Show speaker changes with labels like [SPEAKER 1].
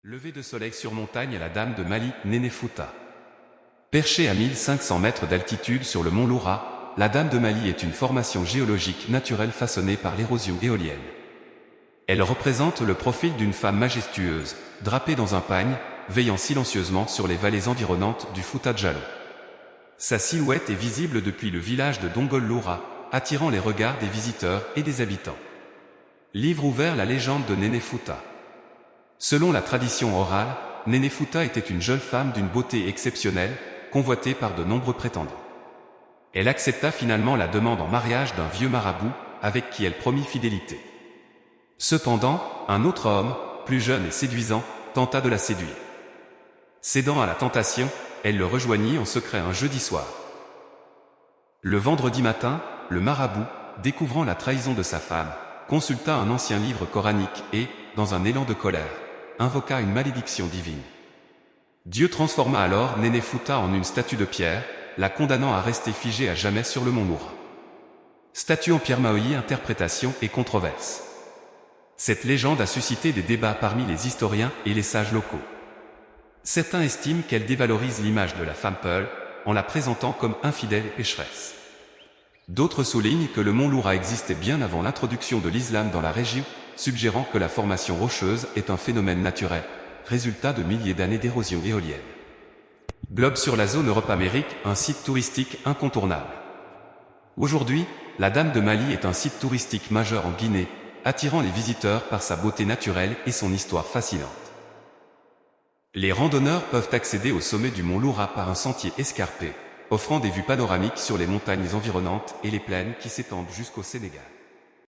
[SPEAKER 1] Lever de soleil sur montagne à la Dame de Mali, Nénéfouta. Perchée à 1500 mètres d'altitude sur le mont Loura, la Dame de Mali est une formation géologique naturelle façonnée par l'érosion éolienne. Elle représente le profil d'une femme majestueuse, drapée dans un pagne, veillant silencieusement sur les vallées environnantes du Fouta Djallon. Sa silhouette est visible depuis le village de Dongol Loura, attirant les regards des visiteurs et des habitants. Livre ouvert la légende de Nénéfouta. Selon la tradition orale, Nénéfouta était une jeune femme d'une beauté exceptionnelle, convoitée par de nombreux prétendants. Elle accepta finalement la demande en mariage d'un vieux marabout, avec qui elle promit fidélité. Cependant, un autre homme, plus jeune et séduisant, tenta de la séduire. Cédant à la tentation, elle le rejoignit en secret un jeudi soir. Le vendredi matin, le marabout, découvrant la trahison de sa femme, consulta un ancien livre coranique et, dans un élan de colère, invoqua une malédiction divine. Dieu transforma alors Nénéfouta en une statue de pierre, la condamnant à rester figée à jamais sur le mont Loura. Statue en pierre maoï, interprétation et controverse. Cette légende a suscité des débats parmi les historiens et les sages locaux. Certains estiment qu'elle dévalorise l'image de la femme Peul, en la présentant comme infidèle et pécheresse. D'autres soulignent que le mont Loura existait bien avant l'introduction de l'islam dans la région, suggérant que la formation rocheuse est un phénomène naturel, résultat de milliers d'années d'érosion éolienne. Globe sur la zone Europe-Amérique, un site touristique incontournable. Aujourd'hui, la Dame de Mali est un site touristique majeur en Guinée, attirant les visiteurs par sa beauté naturelle et son histoire fascinante. Les randonneurs peuvent accéder au sommet du mont Loura par un sentier escarpé, offrant des vues panoramiques sur les montagnes environnantes et les plaines qui s'étendent jusqu'au Sénégal.